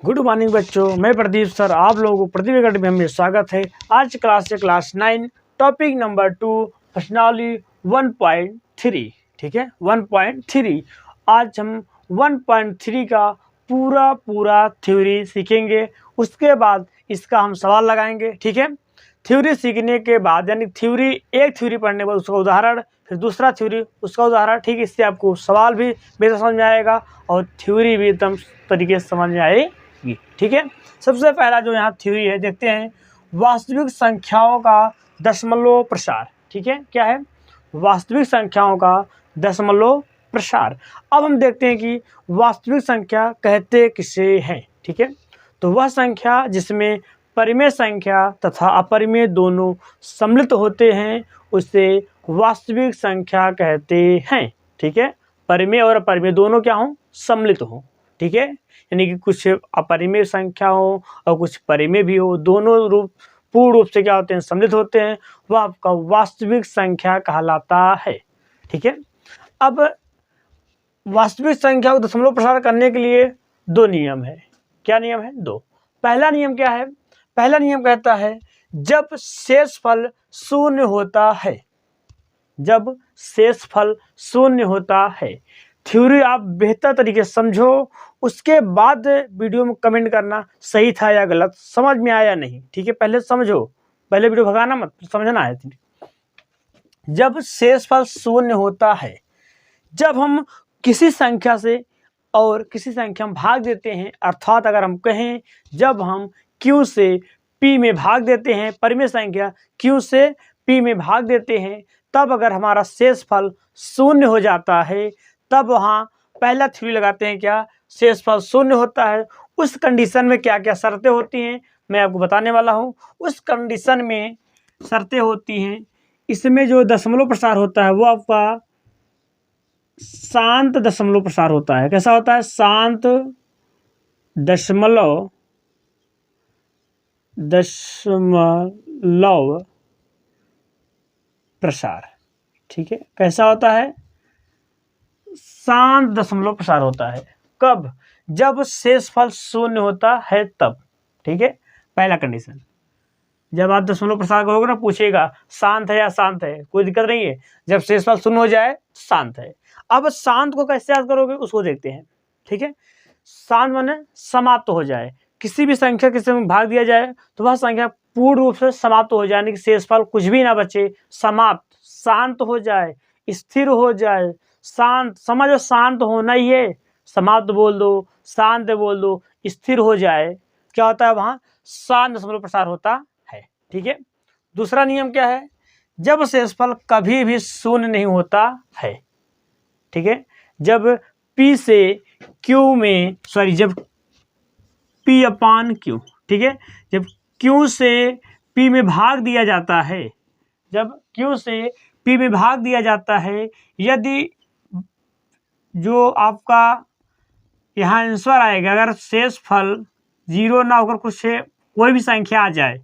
Good morning बच्चों, मैं Pradeep sir आप लोगों को प्रदीप अकेडमी में स्वागत है। आज क्लास से क्लास 9 टॉपिक नंबर 2 प्रश्नावली 1.3। ठीक है, 1.3। आज हम 1.3 का पूरा थ्योरी सीखेंगे। उसके बाद इसका हम सवाल लगाएंगे। ठीक है, थ्योरी सीखने के बाद यानी थ्योरी एक थ्योरी पढ़ने के बाद उसका उदाहरण, फिर दूसरा थ्योरी उसका उदाहरण। ठीक है, इससे आपको सवाल भी बेहतर समझ में आएगा और थ्योरी भी एकदम तरीके से समझ में आएगी। ठीक है, सबसे पहला जो यहाँ थ्योरी है देखते हैं, वास्तविक संख्याओं का दशमलव प्रसार। ठीक है, क्या है? वास्तविक संख्याओं का दशमलव प्रसार। अब हम देखते हैं कि वास्तविक संख्या कहते किसे हैं। ठीक है, तो वह संख्या जिसमें परिमेय संख्या तथा अपरिमेय दोनों सम्मिलित होते हैं उसे वास्तविक संख्या कहते हैं। ठीक है, परिमेय और अपरिमेय दोनों क्या हों? सम्मिलित हों। ठीक है, यानी कि कुछ अपरिमेय संख्या हो और कुछ परिमेय भी हो, दोनों रूप पूर्ण रूप से क्या होते हैं? सम्मिलित होते हैं, वह आपका वास्तविक संख्या कहलाता है। ठीक है, अब वास्तविक संख्या को दशमलव प्रसार करने के लिए दो नियम है। क्या नियम है? दो। पहला नियम क्या है? पहला नियम कहता है जब शेषफल शून्य होता है, जब शेषफल शून्य होता है। थ्योरी आप बेहतर तरीके से समझो, उसके बाद वीडियो में कमेंट करना सही था या गलत, समझ में आया नहीं। ठीक है, पहले समझो, पहले वीडियो भगाना मत, समझना है। जब शेषफल शून्य होता है, जब हम किसी संख्या से और किसी संख्या में भाग देते हैं, अर्थात अगर हम कहें जब हम Q से P में भाग देते हैं, परिमेय संख्या Q से P में भाग देते हैं, तब अगर हमारा शेषफल शून्य हो जाता है, तब वहाँ पहला थ्योरी लगाते हैं क्या? शेषफल शून्य होता है। उस कंडीशन में क्या क्या शर्तें होती हैं मैं आपको बताने वाला हूँ। उस कंडीशन में शर्तें होती हैं, इसमें जो दशमलव प्रसार होता है वो आपका शांत दशमलव प्रसार होता है। कैसा होता है? शांत दशमलव प्रसार। ठीक है, कैसा होता है? शांत दशमलव प्रसार होता है। कब? जब शेषफल शून्य होता है तब। ठीक है, पहला कंडीशन। जब आप दशमलव प्रसार करोगे ना, पूछेगा शांत है या शांत है, कोई दिक्कत नहीं है। जब शेषफल शून्य हो जाए शांत है। अब शांत को कैसे याद करोगे उसको देखते हैं। ठीक है, शांत माने समाप्त हो जाए, किसी भी संख्या किसी में भाग दिया जाए तो वह संख्या पूर्ण रूप से समाप्त हो जाए, यानी कि शेषफल कुछ भी ना बचे, समाप्त, शांत हो जाए, स्थिर हो जाए। शांत समझो, शांत होना ही है। समाप्त बोल दो, शांत बोल दो, स्थिर हो जाए, क्या होता है? वहां शांत दशमलव प्रसार होता है। ठीक है, दूसरा नियम क्या है? जब शेषफल कभी भी शून्य नहीं होता है। ठीक है, जब P से Q में जब P अपान Q, ठीक है, जब Q से P में भाग दिया जाता है, जब Q से P में भाग दिया जाता है, यदि जो आपका यहाँ आंसर आएगा, अगर शेषफल 0 ना होकर कुछ कोई भी संख्या आ जाए,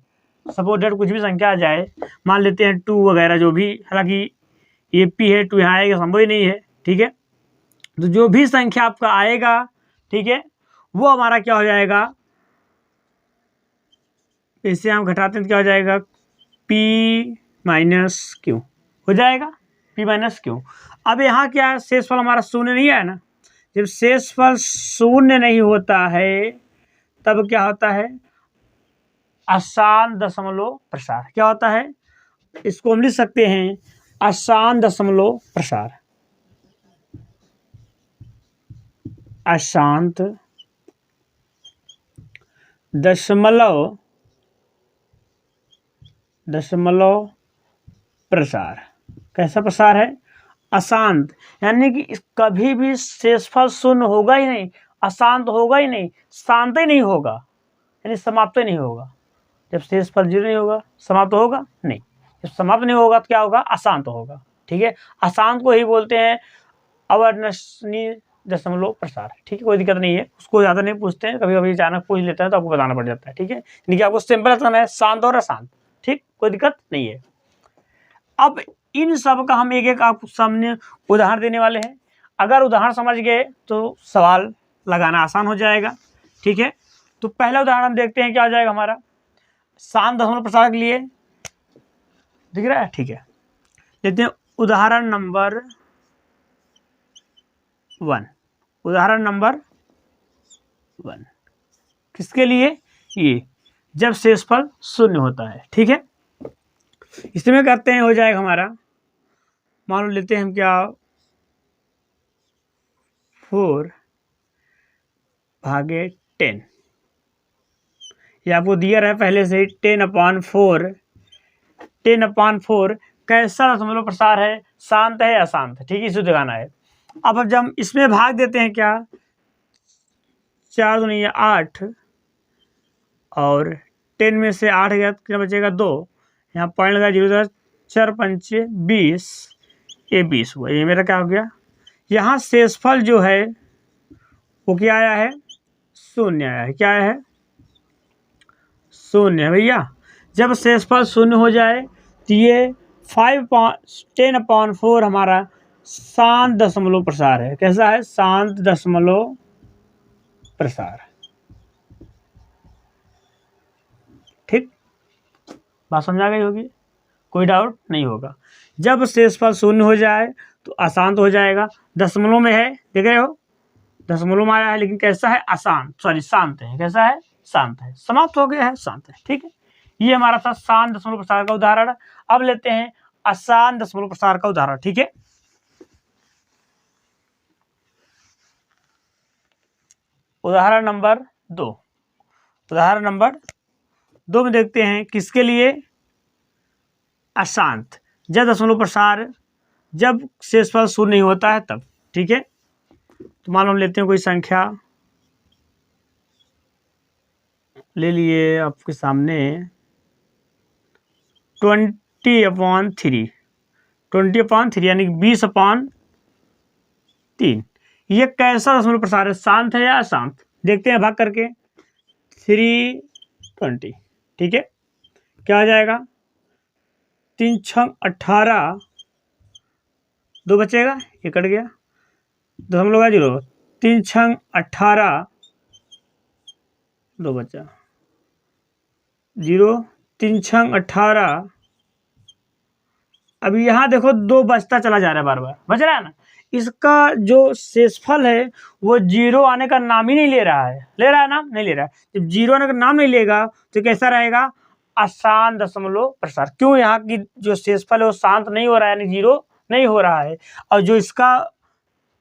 सपोज डेट कुछ भी संख्या आ जाए, मान लेते हैं 2 वगैरह जो भी, हालांकि ये P है, 2 यहाँ आएगा संभव ही नहीं है। ठीक है, तो जो भी संख्या आपका आएगा, ठीक है, वो हमारा क्या हो जाएगा? इससे हम घटाते हैं तो क्या हो जाएगा? P माइनस Q हो जाएगा, P माइनस Q। अब यहाँ क्या? शेषफल हमारा शून्य नहीं है ना। जब शेषफल शून्य नहीं होता है तब क्या होता है? अशांत दशमलव प्रसार। क्या होता है? इसको हम लिख सकते हैं अशांत दशमलव प्रसार। अशांत दशमलव प्रसार। कैसा प्रसार है? अशांत, यानी कि कभी भी शेषफल शून्य होगा ही नहीं, अशांत होगा ही नहीं, शांत ही नहीं होगा, यानी समाप्त ही नहीं होगा। जब शेषफल 0 नहीं होगा, समाप्त होगा नहीं। जब समाप्त नहीं होगा तो क्या होगा? अशांत होगा। ठीक है, अशांत को ही बोलते हैं अवर्णनीय दशमलव प्रसार। ठीक है, कोई दिक्कत नहीं है, उसको ज़्यादा नहीं पूछते हैं, कभी कभी अचानक पूछ लेते हैं तो आपको बताना पड़ जाता है। ठीक है, यानी कि आपको सिंपल करना है शांत और अशांत। ठीक, कोई दिक्कत नहीं है। अब इन सब का हम एक एक आपको सामने उदाहरण देने वाले हैं। अगर उदाहरण समझ गए तो सवाल लगाना आसान हो जाएगा। ठीक है, तो पहला उदाहरण हम देखते हैं क्या हो जाएगा हमारा, शांत दशमलव प्रसार के लिए दिख रहा है, ठीक है। लेते हैं उदाहरण नंबर 1, उदाहरण नंबर 1 किसके लिए, ये जब शेषफल शून्य होता है, ठीक है। इसमें करते हैं, हो जाएगा हमारा, मान लो लेते हैं हम क्या, 4/10, ये आपको दिया रहा है पहले से ही, 10/4, 10/4 कैसा दशमलव प्रसार है, शांत है या अशांत है, ठीक है, इसे दिखाना है। अब जब इसमें भाग देते हैं क्या, 4 दूनी 8 और 10 में से 8 गया कितना बचेगा 2, यहाँ पॉइंट लगा 0, 4 पंचे 20, ये 20 हुआ, ये मेरा क्या हो गया। यहाँ शेषफल जो है वो क्या आया है, शून्य आया है, क्या आया है, शून्य है भैया। जब शेषफल शून्य हो जाए तो ये 10/4 हमारा शांत दशमलव प्रसार है, कैसा है, शांत दशमलव प्रसार, ठीक, बात समझ आ गई होगी, कोई डाउट नहीं होगा। जब शेषफल शून्य हो जाए तो अशांत हो जाएगा, दशमलव में है, देख रहे हो, दशमलव में आया है, लेकिन कैसा है, अशांत, सॉरी शांत है, कैसा है, शांत है, समाप्त हो गया है, शांत है, ठीक है। ये हमारा था शांत दशमलव प्रसार का उदाहरण। अब लेते हैं अशांत दशमलव प्रसार का उदाहरण, ठीक है। उदाहरण नंबर 2, उदाहरण नंबर 2 में देखते हैं किसके लिए, अशांत, जब दशमलव प्रसार, जब शेषफल शून्य नहीं होता है तब, ठीक है। तो मान लो हम लेते हैं कोई संख्या, ले लिए आपके सामने 20/3, 20/3 यानी 20/3, ये कैसा दशमलव प्रसार है, शांत है या अशांत, देखते हैं भाग करके, 320, ठीक है, क्या आ जाएगा, 3 6 18, 2 बचेगा, ये कट गया, दशमलव 0, 3 6 18, 2 बचा, 0, 3 6 18, अभी यहाँ देखो 2 बचता चला जा रहा है, बार बार बच रहा है ना, इसका जो शेषफल है वो 0 आने का नाम ही नहीं ले रहा है, ले रहा है नाम, नहीं ले रहा है। जब 0 आने का नाम नहीं लेगा तो कैसा रहेगा, अशांत दशमलव प्रसार, क्यों, यहाँ की जो शेषफल है वो शांत नहीं हो रहा है, यानी 0 नहीं हो रहा है, और जो इसका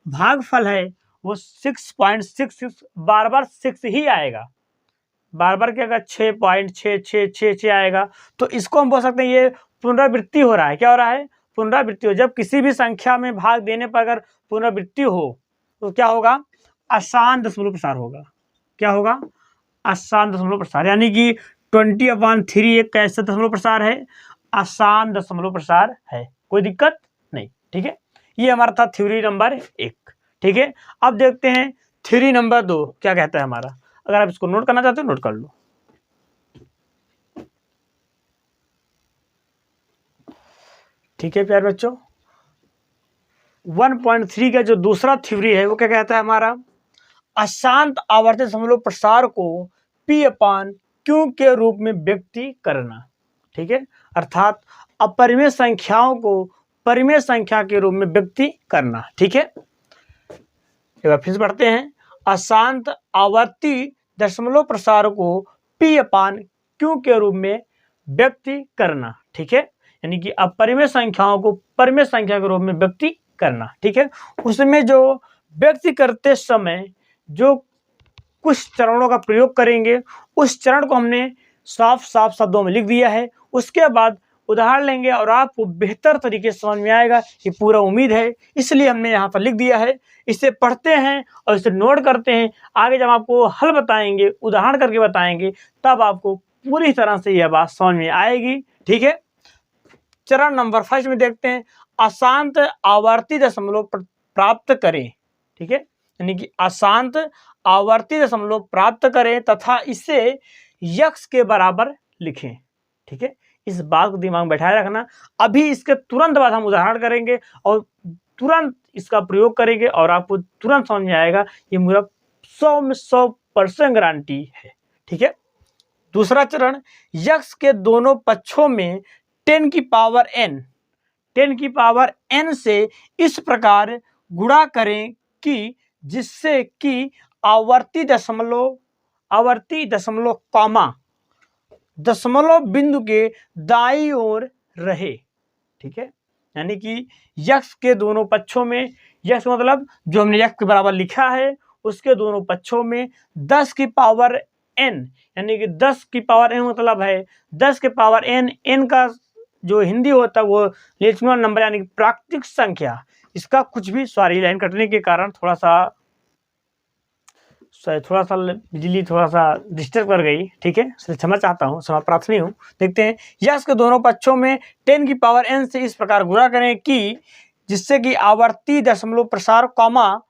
भागफल है वो 6.66, बार बार 6 ही आएगा, बार बार क्या, 6.6666 आएगा, तो इसको हम बोल सकते हैं ये पुनरावृत्ति हो रहा है, क्या हो रहा है, पुनरावृत्ति हो। जब किसी भी संख्या में भाग देने पर अगर पुनरावृत्ति हो तो क्या होगा, अशांत दशमलव प्रसार होगा, क्या होगा, अशांत दशमलव प्रसार, यानी कि 20/3 एक कैसा दशमलव प्रसार है, अशांत दशमलव प्रसार है, कोई दिक्कत नहीं, ठीक है। ये हमारा था थ्योरी नंबर 1, ठीक है। अब देखते हैं थ्योरी नंबर 2 क्या कहता है हमारा, अगर आप इसको नोट करना चाहते हो नोट कर लो, ठीक है प्यारे बच्चों। 1.3 का जो दूसरा थ्योरी है वो क्या कहता है हमारा, अशांत आवर्ती दशमलव प्रसार को P/Q के रूप में व्यक्त करना, ठीक है, अर्थात अपरिमेय संख्याओं को परिमेय संख्या के रूप में व्यक्त करना, ठीक है। एक बार फिर पढ़ते हैं, अशांत आवर्ती दशमलव प्रसार को P/Q के रूप में व्यक्त करना, ठीक है, यानी कि अपरिमेय संख्याओं को परिमेय संख्या के रूप में व्यक्त करना, ठीक है। उसमें जो व्यक्त करते समय जो कुछ चरणों का प्रयोग करेंगे उस चरण को हमने साफ साफ शब्दों में लिख दिया है, उसके बाद उदाहरण लेंगे और आपको बेहतर तरीके से समझ में आएगा, ये पूरा उम्मीद है, इसलिए हमने यहाँ पर लिख दिया है। इसे पढ़ते हैं और इसे नोट करते हैं, आगे जब आपको हल बताएंगे, उदाहरण करके बताएंगे, तब आपको पूरी तरह से यह बात समझ में आएगी, ठीक है। चरण नंबर 1 में देखते हैं, अशांत आवर्ती दशमलव प्राप्त करें, ठीक है, यानी कि अशांत आवर्ती दशमलव प्राप्त करें तथा इसे यक्स के बराबर लिखें, ठीक है। इस बात को दिमाग में बैठाए रखना, अभी इसके तुरंत बाद हम उदाहरण करेंगे और तुरंत इसका प्रयोग करेंगे और आपको तुरंत समझ में आएगा, ये मेरा 100 में 100% गारंटी है, ठीक है। दूसरा चरण, यक्स के दोनों पक्षों में 10 की पावर n से इस प्रकार गुणा करें कि जिससे कि आवर्ती दशमलव कॉमा दशमलव बिंदु के दाईं ओर रहे। ठीक है, यानी कि यक्स के दोनों पक्षों में, यक्स मतलब जो हमने यक्स के बराबर लिखा है उसके दोनों पक्षों में 10 की पावर n, यानी कि 10 की पावर n मतलब है 10 के पावर n का जो हिंदी होता है वो रेशनल नंबर यानी कि प्राकृतिक संख्या। इसका कुछ भी सॉरी लाइन कटने के कारण थोड़ा सा बिजली थोड़ा सा डिस्टर्ब कर गई। ठीक है, इसलिए क्षमा चाहता हूँ, क्षमा प्रार्थी हूँ। देखते हैं, यक्स के दोनों पक्षों में 10 की पावर n से इस प्रकार गुणा करें कि जिससे कि आवर्ती दशमलव प्रसार कॉमा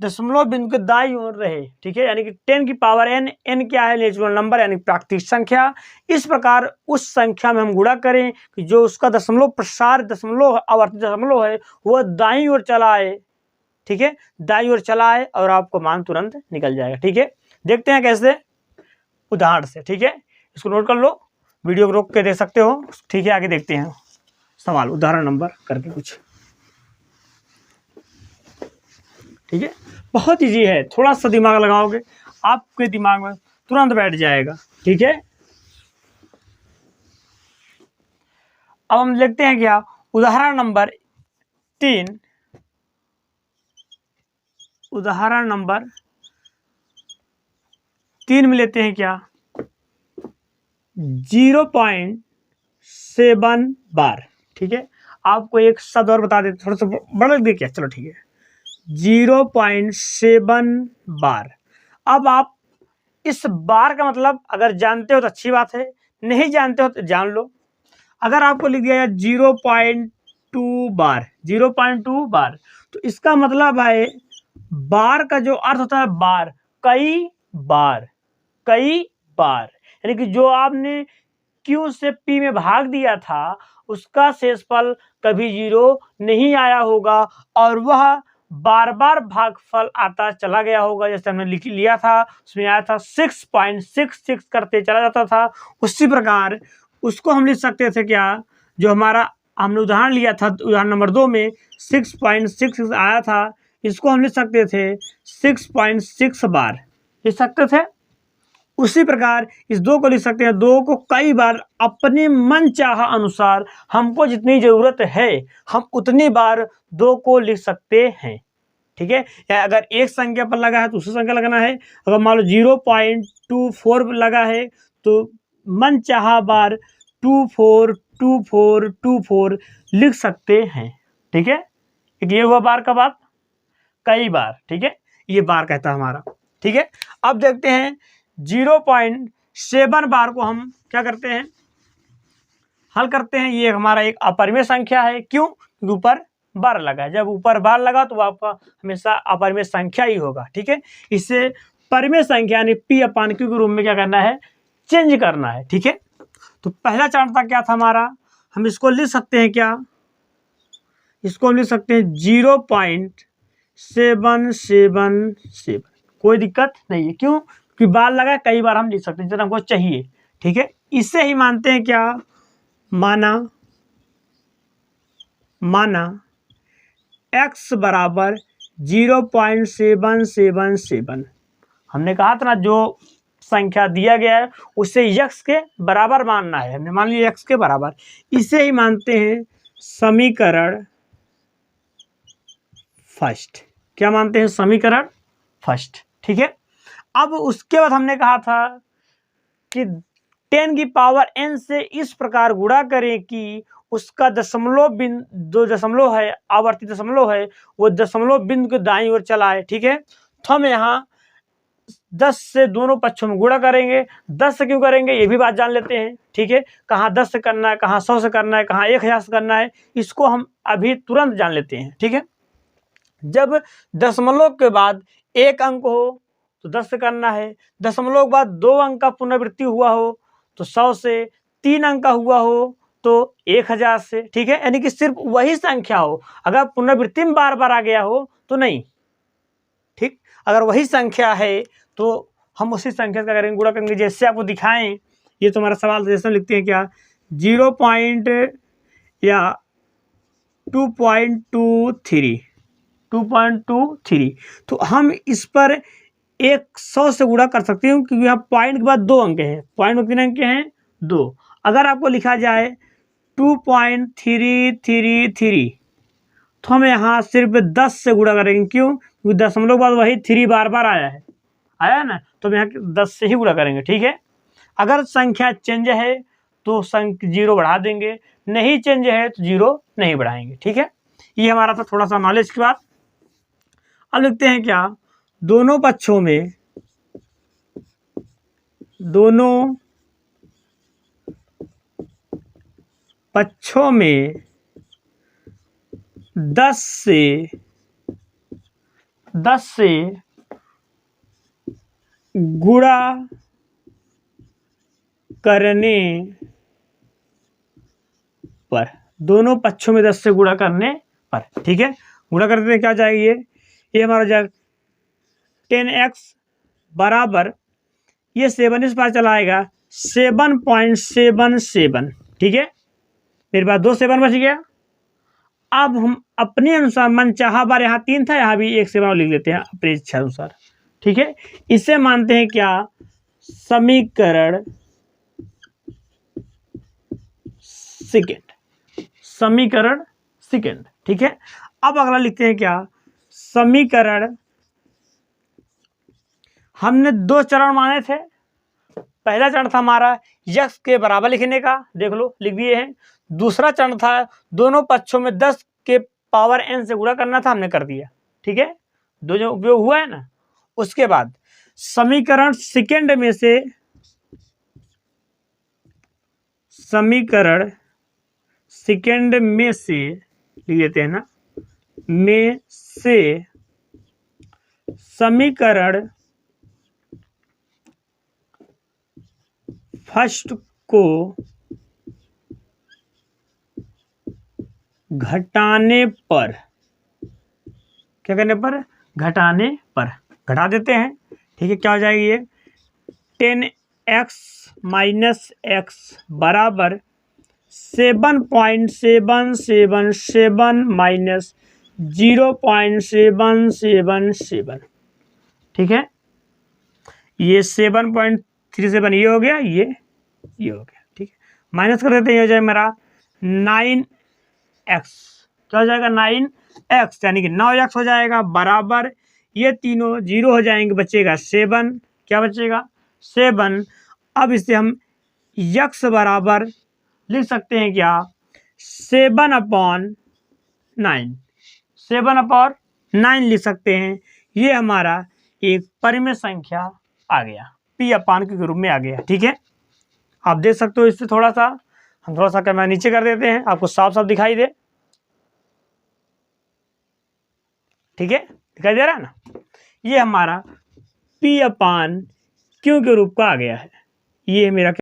दशमलव बिंदु के दाईं ओर रहे। ठीक है, यानी कि 10 की पावर n क्या है, नेचुरल नंबर यानी प्राकृतिक संख्या। इस प्रकार उस संख्या में हम गुणा करें कि जो उसका दशमलव प्रसार दशमलव आवर्ती दशमलव है वह दाईं ओर चला आए। ठीक है, दाईं ओर चला आए और आपको मान तुरंत निकल जाएगा। ठीक है, देखते हैं कैसे, उदाहरण से। ठीक है, इसको नोट कर लो, वीडियो को रोक के देख सकते हो। ठीक है, आगे देखते हैं सवाल, उदाहरण नंबर करके कुछ। ठीक है, बहुत इजी है, थोड़ा सा दिमाग लगाओगे आपके दिमाग में तुरंत बैठ जाएगा। ठीक है, अब हम देखते हैं क्या, उदाहरण नंबर 3, उदाहरण नंबर 3 में लेते हैं क्या, 0.7 बार। ठीक है, आपको एक शब्द और बता देते, थोड़ा सा बड़ा लिख दे क्या, चलो ठीक है, 0.7 बार। अब आप इस बार का मतलब अगर जानते हो तो अच्छी बात है, नहीं जानते हो तो जान लो। अगर आपको लिख दिया जाए 0.2 बार, 0.2 बार, तो इसका मतलब है बार का जो अर्थ होता है बार, कई बार, यानी कि जो आपने Q से P में भाग दिया था उसका शेषफल कभी 0 नहीं आया होगा और वह बार बार भागफल आता चला गया होगा। जैसे हमने लिख लिया था, उसमें आया था 6.66 करते चला जाता था, उसी प्रकार उसको हम लिख सकते थे क्या, जो हमारा हमने उदाहरण लिया था उदाहरण नंबर 2 में 6.66 आया था, इसको हम लिख सकते थे 6.6 बार लिख सकते थे। उसी प्रकार इस 2 को लिख सकते हैं, 2 को कई बार अपने मन चाहा अनुसार हमको जितनी जरूरत है हम उतनी बार 2 को लिख सकते हैं। ठीक है, या अगर एक संख्या पर लगा है तो दूसरी संख्या लगाना है। अगर मान लो 0.24 लगा है तो मन चाहा बार 242424 लिख सकते हैं। ठीक है, ये हुआ बार का बात, कई बार। ठीक है, ये बार कहता है हमारा। ठीक है, अब देखते हैं 0.7 बार को हम क्या करते हैं, हल करते हैं। ये हमारा एक अपरिमेय संख्या है, क्यों, क्योंकि ऊपर बार लगा है, जब ऊपर बार लगा तो आपका हमेशा अपरिमेय संख्या ही होगा। ठीक है, इससे परिमेय संख्या यानी P/Q के रूप में क्या करना है, चेंज करना है। ठीक है, तो पहला चरण था क्या था हमारा, हम इसको लिख सकते हैं क्या, इसको हम लिख सकते हैं 0.777, कोई दिक्कत नहीं है, क्यों कि बार लगा, कई बार हम लिख सकते हैं जितना हमको चाहिए। ठीक है, इससे ही मानते हैं क्या, माना x बराबर 0.777। हमने कहा था ना जो संख्या दिया गया है उसे x के बराबर मानना है, हमने मान लिया x के बराबर। इसे ही मानते हैं समीकरण फर्स्ट। क्या मानते हैं, समीकरण फर्स्ट। ठीक है, अब उसके बाद हमने कहा था कि 10 की पावर n से इस प्रकार गुणा करें कि उसका दशमलव बिंदु, जो दशमलव है आवर्ती दशमलव है वो दशमलव बिंदु के दाईं ओर चला है। ठीक है, तो हम यहाँ 10 से दोनों पक्षों में गुणा करेंगे। 10 से क्यों करेंगे ये भी बात जान लेते हैं। ठीक है, कहाँ 10 से करना है, कहाँ 100 से करना है, कहाँ 1000 से करना है, इसको हम अभी तुरंत जान लेते हैं। ठीक है, जब दशमलव के बाद एक अंक हो तो 10 से करना है, दशमलव के बाद 2 अंक का पुनरावृत्ति हुआ हो तो 100 से, 3 अंक का हुआ हो तो 1000 से। ठीक है, यानी कि सिर्फ वही संख्या हो, अगर पुनरावृत्ति में बार बार आ गया हो तो नहीं। ठीक, अगर वही संख्या है तो हम उसी संख्या का करेंगे, गुणा करेंगे। जैसे आपको दिखाएं, ये तो हमारा सवाल जैसे लिखते हैं क्या, 0 पॉइंट या 2.23, तो हम इस पर 100 से गुणा कर सकते हैं, क्योंकि यहाँ पॉइंट के बाद 2 अंक हैं। पॉइंट में कितने अंक हैं, 2। अगर आपको लिखा जाए 2.333, तो हम यहाँ सिर्फ 10 से गुणा करेंगे। क्यों? क्योंकि दशमलव के बाद वही 3 बार बार आया है ना, तो हम यहाँ 10 से ही गुणा करेंगे। ठीक है, अगर संख्या चेंज है तो 0 बढ़ा देंगे, नहीं चेंज है तो 0 नहीं बढ़ाएंगे। ठीक है, ये हमारा था थोड़ा सा नॉलेज की बात। अब लिखते हैं क्या, दोनों पक्षों में 10 से गुणा करने पर, दोनों पक्षों में 10 से गुणा करने पर। ठीक है, गुणा करते हैं, क्या जाएगी ये हमारा जाएगा 10x बराबर, ये 7 इस पार चला आएगा 7.77। ठीक है, मेरे पास 2 7 बच गया। अब हम अपने अनुसार मन चाहा बार, यहाँ 3 था, यहाँ भी 1 7 लिख लेते हैं अपनी इच्छा अनुसार। ठीक है, इसे मानते हैं क्या, समीकरण सेकेंड। ठीक है, अब अगला लिखते हैं क्या, समीकरण, हमने 2 चरण माने थे। पहला चरण था हमारा यक्स के बराबर लिखने का, देख लो लिख दिए हैं। दूसरा चरण था दोनों पक्षों में 10 के पावर n से गुणा करना था, हमने कर दिया। ठीक है, दो जो उपयोग हुआ है ना। उसके बाद समीकरण सेकेंड में से लिख देते हैं ना, में से समीकरण फर्स्ट को घटाने पर, क्या करने पर, घटाने पर घटा देते हैं। ठीक है, क्या हो जाएगी ये 10x माइनस x बराबर 7.777 माइनस 0.777। ठीक है, ये 7.37 ये हो गया, ये हो गया। ठीक है, माइनस कर देते हैं, ये हो जाएगा मेरा 9x, क्या हो जाएगा 9x, यानी कि 9x हो जाएगा बराबर, ये तीनों 0 हो जाएंगे, बचेगा 7। क्या बचेगा 7। अब इससे हम x बराबर लिख सकते हैं क्या, 7/9 लिख सकते हैं। ये हमारा एक परिमेय संख्या आ गया, p/q के रूप में आ गया। ठीक है, आप देख सकते हो। इससे थोड़ा सा हम कैमरा नीचे कर देते हैं, आपको साफ साफ दिखाई दे। ठीक है, दिखाई दे रहा है ना, ये हमारा p/q के रूप का आ गया है। ये मेरा